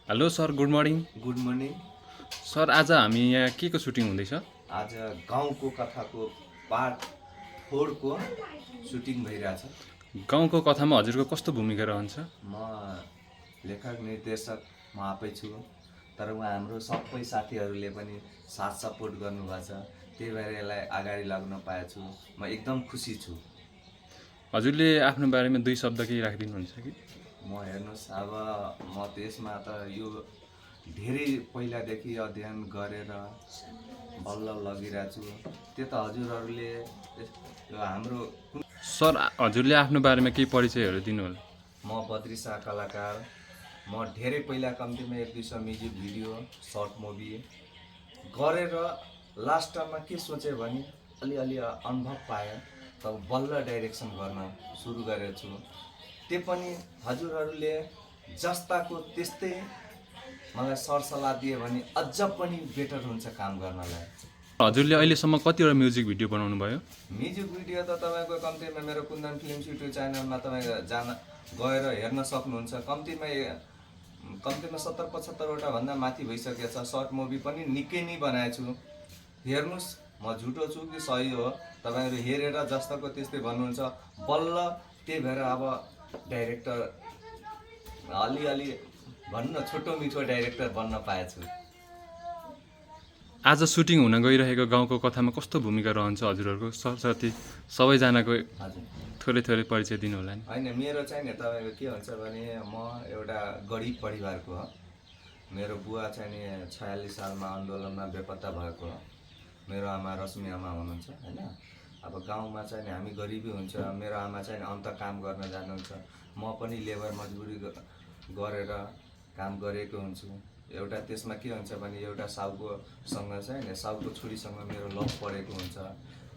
Hello sir, good morning. Good morning. Sir, आज हामी यहाँ के को सुटिङ हुँदैछ? आज गाउँको कथाको पार्ट 4 को सुटिङ भइरहेछ। गाउँको कथामा हजुरको कस्तो भूमिका रहन्छ? म लेखक निर्देशक म आफै छु, तर उहाँ हाम्रो सबै साथीहरूले पनि साथ सपोर्ट गर्नुभएको छ, त्यही भएर यसलाई अगाडि लाग्न पाएछु। म एकदम खुसी छु। हजुरले आफ्नो बारेमा दुई शब्द केही राखिदिनुहुन्छ कि? म हेर्नुहोस्, अब म त्यसमा त यो धेरै पहिलादेखि अध्ययन गरेर बल्ल लगिरहेको छु। त्यो त हजुरहरूले यो हाम्रो सर, हजुरले आफ्नो बारेमा केही परिचयहरू दिनुहोला। म बद्री शाह कलाकार। म धेरै पहिला कम्तीमा 1-200 म्युजिक भिडियो सर्ट मुभी गरेर लास्ट टाइममा के सोचेँ भने अलिअलि अनुभव पाएँ, तब बल्ल डाइरेक्सन गर्न सुरु गरेको छु। त्यो पनि हजुरहरूले जस्ताको त्यस्तै मलाई सरसल्लाह दियो भने अझ पनि बेटर हुन्छ काम गर्नलाई। हजुरले अहिलेसम्म कतिवटा म्युजिक भिडियो बनाउनु भयो? म्युजिक भिडियो त तपाईँको कम्तीमा मेरो कुन्दन फिल्म्स युट्युब च्यानलमा तपाईँ गएर हेर्न सक्नुहुन्छ। कम्तीमा 70-75वटा भन्दा माथि भइसकेको छ। सर्ट मुभी पनि निकै नै बनाएको छु। हेर्नुहोस्, म झुटो छु कि सही हो तपाईँहरू हेरेर जस्ताको त्यस्तै भन्नुहुन्छ। बल्ल त्यही भएर अब डाइरेक्टर अलिअलि भन्न छोटो मिठो डाइरेक्टर बन्न पाएछु। आज सुटिङ हुन गइरहेको गाउँको कथामा कस्तो भूमिका रहन्छ हजुरहरूको? सरसाथी सबैजनाको हजुर, थोरै थोरै परिचय दिनुहोला नि। होइन, मेरो चाहिँ नि तपाईँको के हुन्छ भने म एउटा गरिब परिवारको हो। मेरो बुवा चाहिँ नि 46 सालमा आन्दोलनमा बेपत्ता भएको हो। मेरो आमा रश्मि आमा हुनुहुन्छ होइन। अब गाउँमा चाहिँ नि हामी गरिबी हुन्छ। मेरो आमा चाहिँ अन्त काम गर्न जानुहुन्छ, म पनि लेबर मजदुरी गरेर काम गरेको हुन्छु। एउटा त्यसमा के हुन्छ भने एउटा साउकोसँग चाहिँ नि साउको छोरीसँग मेरो लभ परेको हुन्छ।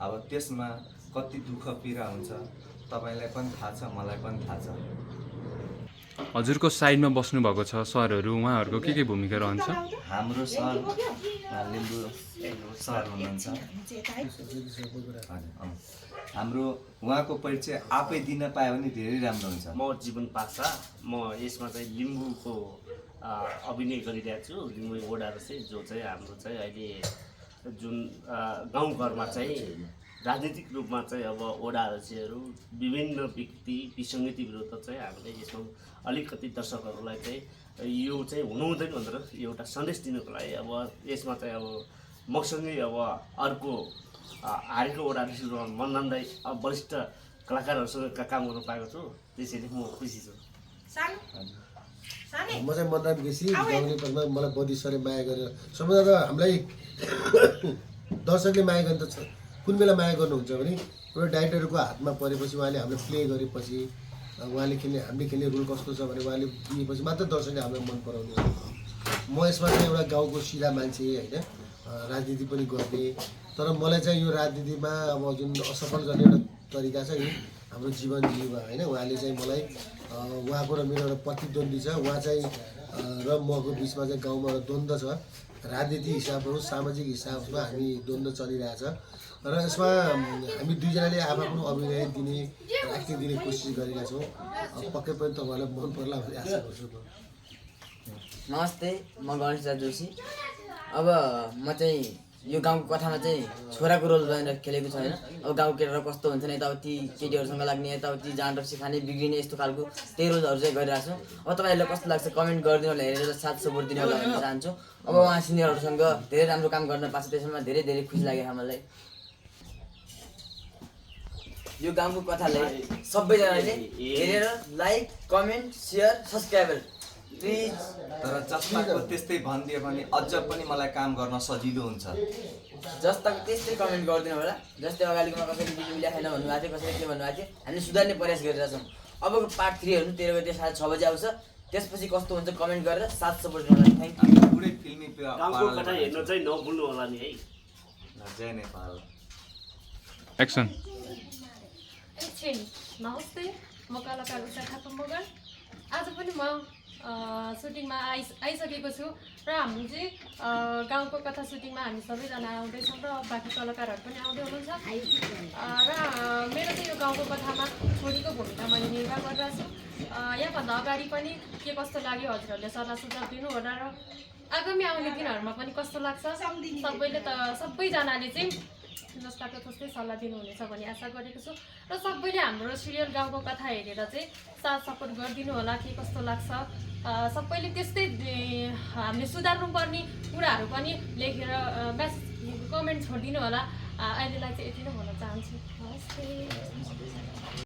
अब त्यसमा कति दुःख पीडा हुन्छ तपाईँलाई पनि थाहा छ, मलाई पनि थाहा छ। हजुरको साइडमा बस्नुभएको छ सरहरू, उहाँहरूको के भूमिका रहन्छ? हाम्रो सर लिम्बू सर हुनुहुन्छ। हाम्रो उहाँको परिचय आफै दिन पायो भने धेरै राम्रो हुन्छ। म जीवन पासा। म यसमा चाहिँ लिम्बूको अभिनय गरिरहेको छु। लिम्बू ओडार चाहिँ जो चाहिँ हाम्रो चाहिँ अहिले जुन गाउँघरमा चाहिँ राजनीतिक रूपमा चाहिँ अब ओडा अध्यक्षहरू विभिन्न व्यक्ति विसङ्गति विरुद्ध चाहिँ हामीले यसमा अलिकति दर्शकहरूलाई चाहिँ यो चाहिँ हुनु हुँदैन भनेर एउटा सन्देश दिनुको लागि अब यसमा चाहिँ अब मसँगै अब अर्को हारेको ओडा अध्यक्ष मनन राई वरिष्ठ कलाकारहरूसँग काम गर्न पाएको छु। त्यसैले म खुसी छु। म चाहिँ मनराम केसी, गाउँले परमा। मलाई बदी सरले माया गरेर सम्झदा त हामीलाई दर्शकले माया गर्ने त कुन बेला माया गर्नुहुन्छ भने एउटा डाइरेक्टरको हातमा परेपछि, उहाँले हामीले प्ले गरेपछि, उहाँले हामीले खेल्ने रोल कस्तो छ भने उहाँले दिएपछि मात्र दर्शकले हामीलाई मन पराउने हो। म यसमा चाहिँ एउटा गाउँको सिधा मान्छे होइन, राजनीति पनि गर्ने, तर मलाई चाहिँ यो राजनीतिमा अब जुन असफल गर्ने एउटा तरिका छ नि हाम्रो जीवन जीवा होइन। उहाँले चाहिँ मलाई उहाँको र मेरो एउटा प्रतिद्वन्दी छ। उहाँ चाहिँ र मको बिचमा चाहिँ गाउँमा एउटा द्वन्द्व छ। राजनीति हिसाबहरू सामाजिक हिसाबमा हामी द्वन्द्व चलिरहेछ र यसमा हामी दुईजनाले आफ्नो अभिनय दिने एक्टिङ दिने कोसिस गरिरहेका छौँ। पक्कै पनि तपाईँहरूलाई मन पर्ला भन्ने आशा गर्छु। नमस्ते, म गणेश जोशी। अब म चाहिँ यो गाउँको कथामा चाहिँ छोराको रोल भनेर खेलेको छु होइन। अब गाउँको केटाहरू कस्तो हुन्छ नि, यताउति केटीहरूसँग लाग्ने, यताउति जाँड रक्सी खाने, बिग्रिने, यस्तो खालको त्यही रोलहरू चाहिँ गरिरहेको छु। अब तपाईँहरूलाई कस्तो लाग्छ कमेन्ट गरिदिनु होला, हेरेर साथ सपोर्ट दिनु होला भन्न चाहन्छु। अब उहाँ सिनियरहरूसँग धेरै राम्रो काम गर्न पाएको छ, त्यसमा धेरै धेरै खुसी लागेको छ मलाई। यो गाउँको कथालाई सबैजनाले हेरेर like, comment, share, subscriber please. तर जस्ताको त्यस्तै भनिदियो भने अझ पनि मलाई काम गर्न सजिलो हुन्छ। जस्ताको त्यस्तै कमेन्ट गरिदिनु होला। जस्तै अगाडिकोमा कसैले भिडियो ल्याएन भन्नुभएको थियो, कसैले के भन्नुभएको थियो, हामीले सुधार्ने प्रयास गरिरहेछौँ। अबको पार्ट 3 हेर्नु 13 गते साढे 6 बजी आउँछ। त्यसपछि कस्तो हुन्छ कमेन्ट गरेर साथ सपोर्ट गर्नु होला। Thank you. पुरै फिल्मी गाउँको कथा हेर्नु चाहिँ नभुल्नु होला नि है। जय नेपाल। एक्सन। नमस्ते, म कलाकार उषा थापा मगर। आज पनि म सुटिङमा आइसकेको छु र हाम्रो चाहिँ गाउँको कथा सुटिङमा हामी सबैजना आउँदैछौँ र बाँकी कलाकारहरू पनि आउँदै हुनुहुन्छ र मेरो चाहिँ यो गाउँको कथामा छोरीको भूमिका मैले निर्वाह गरिरहेको छु यहाँभन्दा अगाडि पनि के कस्तो लाग्यो हजुरहरूले सल्लाह सुझाव दिनु होला र आगामी आउने दिनहरूमा पनि कस्तो लाग्छ सबैजनाले चाहिँ जस्ताको त्यस्तै सल्लाह दिनुहुनेछ भन्ने आशा गरेको छु र सबैले हाम्रो सिरियल गाउँको कथा हेरेर चाहिँ साथ सपोर्ट गरिदिनु होला के कस्तो लाग्छ सबैले त्यस्तै हामीले सुधार्नुपर्ने कुराहरू पनि लेखेर कमेन्ट छोडिदिनु होला अहिलेलाई चाहिँ यति नै भन्न चाहन्छु नमस्ते।